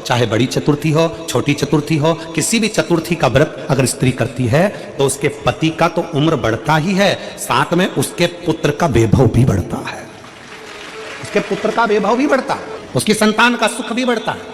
चाहे बड़ी चतुर्थी हो, छोटी चतुर्थी हो, किसी भी चतुर्थी का व्रत अगर स्त्री करती है तो उसके पति का तो उम्र बढ़ता ही है, साथ में उसके पुत्र का वैभव भी बढ़ता है। उसके पुत्र का वैभव भी बढ़ता है, उसकी संतान का सुख भी बढ़ता है।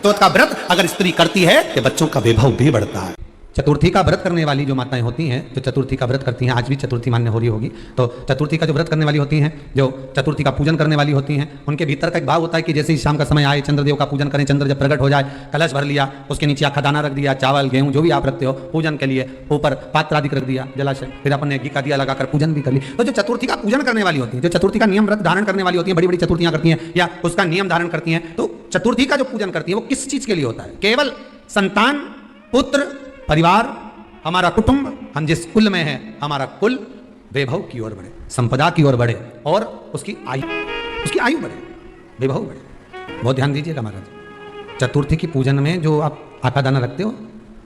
तो उसका व्रत अगर स्त्री करती है तो बच्चों का वैभव भी बढ़ता है। चतुर्थी का व्रत करने वाली जो माताएं होती हैं, जो चतुर्थी का व्रत करती हैं, आज भी चतुर्थी मान्य हो रही होगी, तो चतुर्थी का जो व्रत करने वाली होती हैं, जो चतुर्थी का पूजन करने वाली होती हैं, उनके भीतर का एक भाव होता है कि जैसे ही शाम का समय आए चंद्रदेव का पूजन करें, चंद्र जब प्रकट हो जाए, कलश भर लिया, उसके नीचे आखा दाना रख दिया, चावल गेहूं जो भी आप रखते हो पूजन के लिए, ऊपर पात्र आदि रख दिया जलाशय, फिर अपन ने घी का दिया लगाकर पूजन भी कर ली। तो जो चतुर्थी का पूजन करने वाली होती है, जो चतुर्थी का नियम व्रत धारण करने वाली होती है, बड़ी बड़ी चतुर्थियां करती हैं या उसका नियम धारण करती हैं, तो चतुर्थी का जो पूजन करती है वो किस चीज के लिए होता है? केवल संतान, पुत्र, परिवार, हमारा कुटुंब, हम जिस कुल में हैं, हमारा कुल वैभव की ओर बढ़े, संपदा की ओर बढ़े और उसकी आयु बढ़े, वैभव बढ़े। बहुत ध्यान दीजिएगा महाराज, चतुर्थी की पूजन में जो आप आटा दाना रखते हो,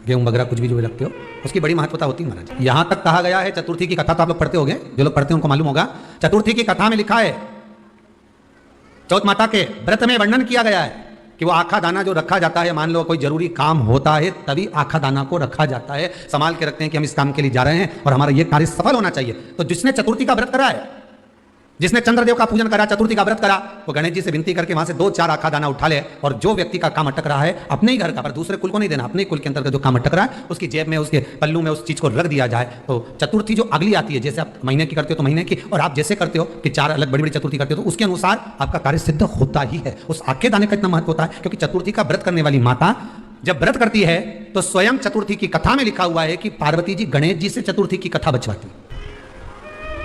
गेहूं वगैरह कुछ भी जो रखते हो, उसकी बड़ी महत्वता होती है महाराज। यहां तक कहा गया है, चतुर्थी की कथा तो आप लोग पढ़ते होंगे, जो लोग पढ़ते हैं उनको मालूम होगा, चतुर्थी की कथा में लिखा है, चौथ माता के व्रत में वर्णन किया गया है कि वो आखा दाना जो रखा जाता है, मान लो कोई जरूरी काम होता है तभी आखा दाना को रखा जाता है, संभाल के रखते हैं कि हम इस काम के लिए जा रहे हैं और हमारा ये कार्य सफल होना चाहिए। तो जिसने चतुर्थी का व्रत करा है, जिसने चंद्रदेव का पूजन करा, चतुर्थी का व्रत करा, वो गणेश जी से विनती करके वहां से 2-4 आखा दाना उठा ले, और जो व्यक्ति का काम अटक रहा है अपने ही घर का, पर दूसरे कुल को नहीं देना, अपने कुल के अंतर्गत जो काम अटक रहा है उसकी जेब में, उसके पल्लू में उस चीज को रख दिया जाए। तो चतुर्थी जो अगली आती है, जैसे आप महीने की करते हो तो महीने की, और आप जैसे करते हो कि 4 अलग बड़ी बड़ी चतुर्थी करते हो तो उसके अनुसार आपका कार्य सिद्ध होता ही है। उस आखे दाने का इतना महत्व होता है क्योंकि चतुर्थी का व्रत करने वाली माता जब व्रत करती है तो स्वयं चतुर्थी की कथा में लिखा हुआ है कि पार्वती जी गणेश जी से चतुर्थी की कथा बचवाती।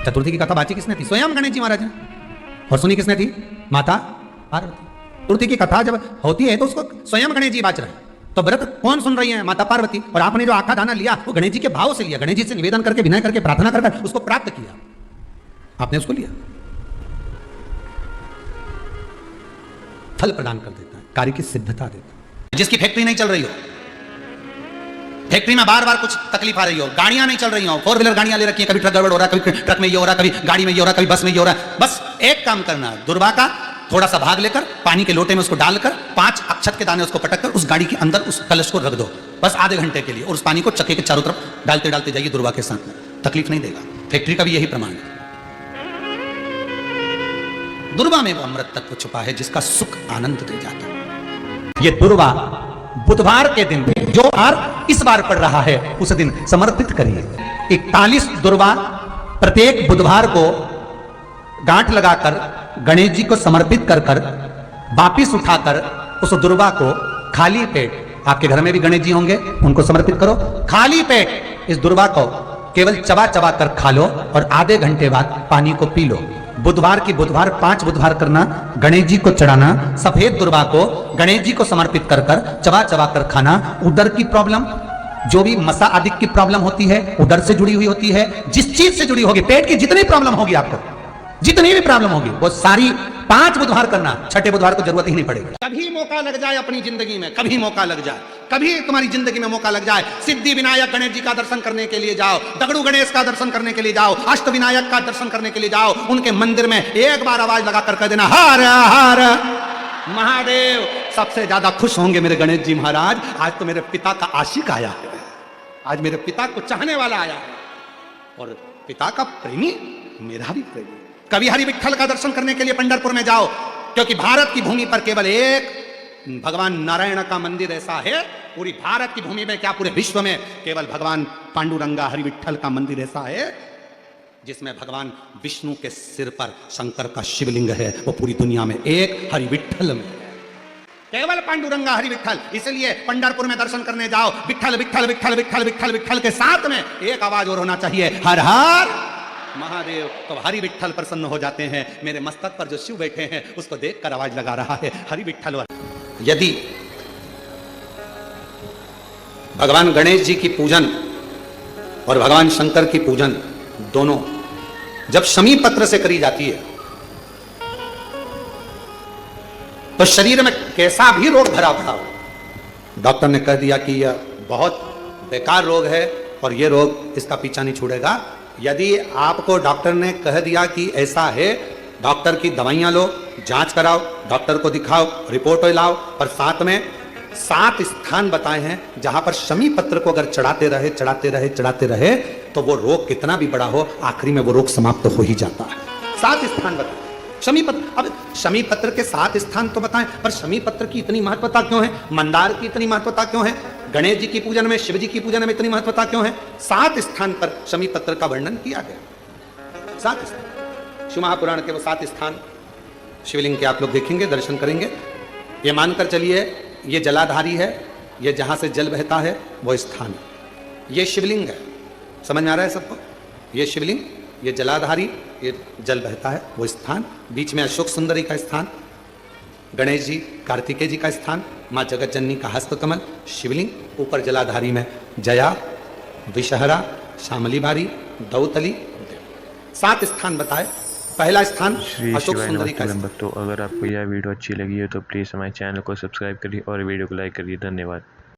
चतुर्थी की कथा बाची किसने थी? स्वयं गणेश जी महाराज ने। और सुनी किसने थी? माता पार्वती। चतुर्थी की कथा जब होती है तो उसको स्वयं गणेश जी बाच रहे हैं, तो व्रत कौन सुन रही है? माता पार्वती। और आपने जो आखा दाना लिया वो गणेश जी के भाव से लिया, गणेश जी से निवेदन करके, विनय करके, प्रार्थना करके उसको प्राप्त किया, आपने उसको लिया। फल प्रदान कर देता है, कार्य की सिद्धता देता है। जिसकी फैक्ट्री नहीं चल रही हो, फैक्ट्री में बार बार कुछ तकलीफ आ रही हो, गाड़ियां नहीं चल रही हो, 4 व्हीलर गाड़ियां ले रखी है, कभी ट्रक गड़बड़ हो रहा है, कभी ट्रक में ये हो रहा है, कभी गाड़ी में ये हो रहा है, कभी बस में ये हो रहा है, बस एक काम करना है, दुर्वा का थोड़ा सा भाग लेकर पानी के लोटे में उसको डालकर 5 अक्षत के दाने उसको पटक कर उस गाड़ी के अंदर उस कलश को रख दो, बस आधे घंटे के लिए, और उस पानी को चक्के के चारों तरफ डालते डालते जाइए दुर्वा के साथ में, तकलीफ नहीं देगा। फैक्ट्री का भी यही प्रमाण है। दुर्वा में वो अमृत तत्व छुपा है जिसका सुख आनंद दे जाता है। ये दुर्वा बुधवार के दिन जो आर इस बार पड़ रहा है उस दिन समर्पित करिए। 41 दुर्वा प्रत्येक बुधवार को गांठ लगाकर गणेश जी को समर्पित कर कर वापिस उठाकर उस दुर्वा को खाली पेट, आपके घर में भी गणेश जी होंगे उनको समर्पित करो, खाली पेट इस दुर्वा को केवल चबा चबा कर खा लो और आधे घंटे बाद पानी को पी लो। बुधवार की बुधवार 5 बुधवार करना, गणेश जी को चढ़ाना, सफेद दुर्वा को गणेश जी को समर्पित कर कर चबा चबा कर खाना। उदर की प्रॉब्लम, जो भी मसा आदि की प्रॉब्लम होती है उदर से जुड़ी हुई होती है, जिस चीज से जुड़ी होगी, पेट की जितनी प्रॉब्लम होगी आपको, जितनी भी प्रॉब्लम होगी वो सारी 5 बुधवार करना, 6ठे बुधवार को जरूरत ही नहीं पड़ेगी। कभी मौका लग जाए अपनी जिंदगी में, कभी मौका लग जाए, कभी तुम्हारी जिंदगी में मौका लग जाए, सिद्धि विनायक गणेश जी का दर्शन करने के लिए जाओ, दगड़ू गणेश का दर्शन करने के लिए जाओ, अष्ट विनायक का दर्शन करने के लिए जाओ, उनके मंदिर में एक बार आवाज लगा कर कह देना हर हर महादेव। सबसे ज्यादा खुश होंगे मेरे गणेश जी महाराज, आज तो मेरे पिता का आशिक आया है, आज मेरे पिता को चाहने वाला आया है, और पिता का प्रेमी मेरा भी प्रेमी। कभी हरि विठ्ठल का दर्शन करने के लिए पंढरपुर में जाओ, क्योंकि भारत की भूमि पर केवल एक भगवान नारायण का मंदिर ऐसा है, पूरी भारत की भूमि में क्या पूरे विश्व में केवल भगवान पांडुरंगा हरि विठ्ठल का मंदिर ऐसा है जिसमें भगवान विष्णु के सिर पर शंकर का शिवलिंग है, वो पूरी दुनिया में एक हरि विठ्ठल में है, केवल पांडुरंगा हरि विठ्ठल। इसलिए पंढरपुर में दर्शन करने जाओ, विठ्ठल विठ्ठल विठ्ठल विठ्ठल विठ्ठल विठ्ठल के साथ में एक आवाज और होना चाहिए, हर हर महादेव। तो हरि विठ्ठल प्रसन्न हो जाते हैं। मेरे मस्तक पर जो शिव बैठे हैं उसको देखकर आवाज लगा रहा है हरि विठ्ठल। यदि भगवान गणेश जी की पूजन और भगवान शंकर की पूजन दोनों जब शमी पत्र से करी जाती है तो शरीर में कैसा भी रोग भरा पड़ा हो, डॉक्टर ने कह दिया कि यह बहुत बेकार रोग है और यह रोग इसका पीछा नहीं छूटेगा, यदि आपको डॉक्टर ने कह दिया कि ऐसा है डॉक्टर की दवाइयां लो, जांच कराओ, डॉक्टर को दिखाओ, रिपोर्ट लाओ, पर साथ में 7 स्थान बताए हैं जहां पर शमी पत्र को अगर चढ़ाते रहे चढ़ाते रहे चढ़ाते रहे तो वो रोग कितना भी बड़ा हो आखिरी में वो रोग समाप्त हो ही जाता है। 7 स्थान बताए शमी पत्र। अब शमी पत्र के 7 स्थान तो बताएं, पर शमी पत्र की इतनी महत्वता क्यों है, मंदार की इतनी महत्वता क्यों है, गणेश जी की पूजन में, शिव जी की पूजन में इतनी महत्वता क्यों है? 7 स्थान पर शमी पत्र का वर्णन किया गया। 7 स्थान शिव महापुराण के वो 7 स्थान शिवलिंग के आप लोग देखेंगे, दर्शन करेंगे। ये मानकर चलिए ये जलाधारी है, ये जहां से जल बहता है वो स्थान है, ये शिवलिंग है। समझ में आ रहा है सबको? ये शिवलिंग, ये जलाधारी, ये जल बहता है वो स्थान, बीच में अशोक सुंदरी का स्थान, गणेश जी कार्तिकेय जी का स्थान, माँ जगत जननी का हस्त कमल, शिवलिंग, ऊपर जलाधारी में जया, विषहरा, शामली बारी, दौतली, 7 स्थान बताए। पहला स्थान अशोक सुंदरी का स्थान। तो अगर आपको यह वीडियो अच्छी लगी है तो प्लीज़ हमारे चैनल को सब्सक्राइब करिए और वीडियो को लाइक करिए। धन्यवाद।